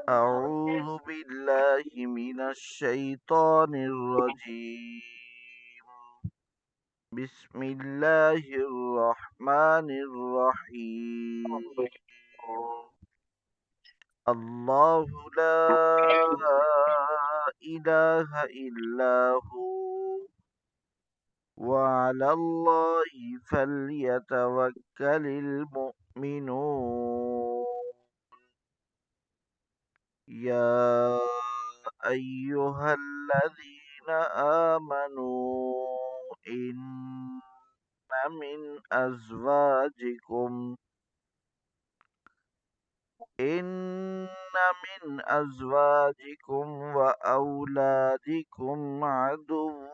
أعوذ بالله من الشيطان الرجيم. بسم الله الرحمن الرحيم. الله لا إله إلا هو وعلى الله فليتوكل المؤمنون. يا أيها الذين آمنوا إن من أزواجكم إن من أزواجكم وأولادكم عدوا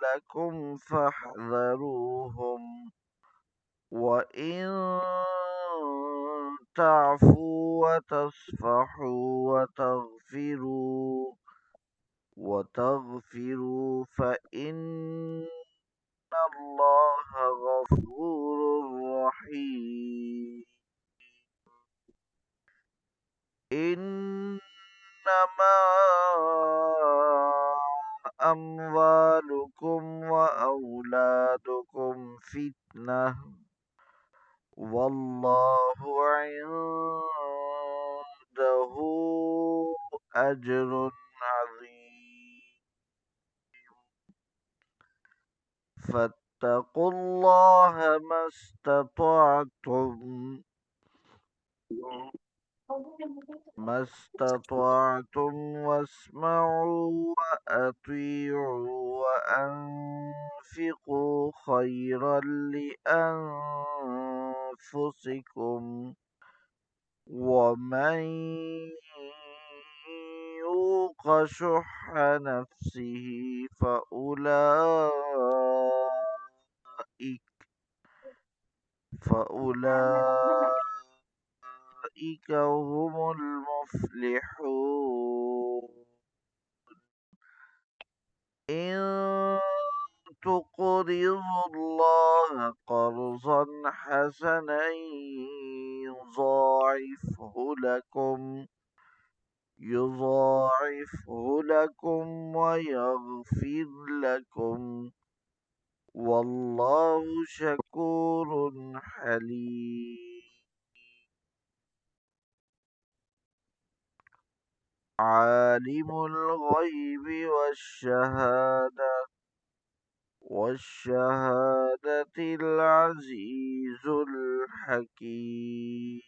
لكم فاحذروهم. وإن تعفوا وتصفحوا وتغفروا فإن الله غفور رحيم. إنما أموالكم وأولادكم فتنة والله عنده أجر عظيم. فاتقوا الله ما استطعتم واسمعوا وأطيعوا وأنفقوا خيرا لأنفسكم ومن يوق شح نفسه فأولئك هم المفلحون. إن تقرضوا الله قرضا حسنا يضاعفه لكم ويغفر لكم والله شكور حليم. عالم الغيب والشهادة العزيز الحكيم.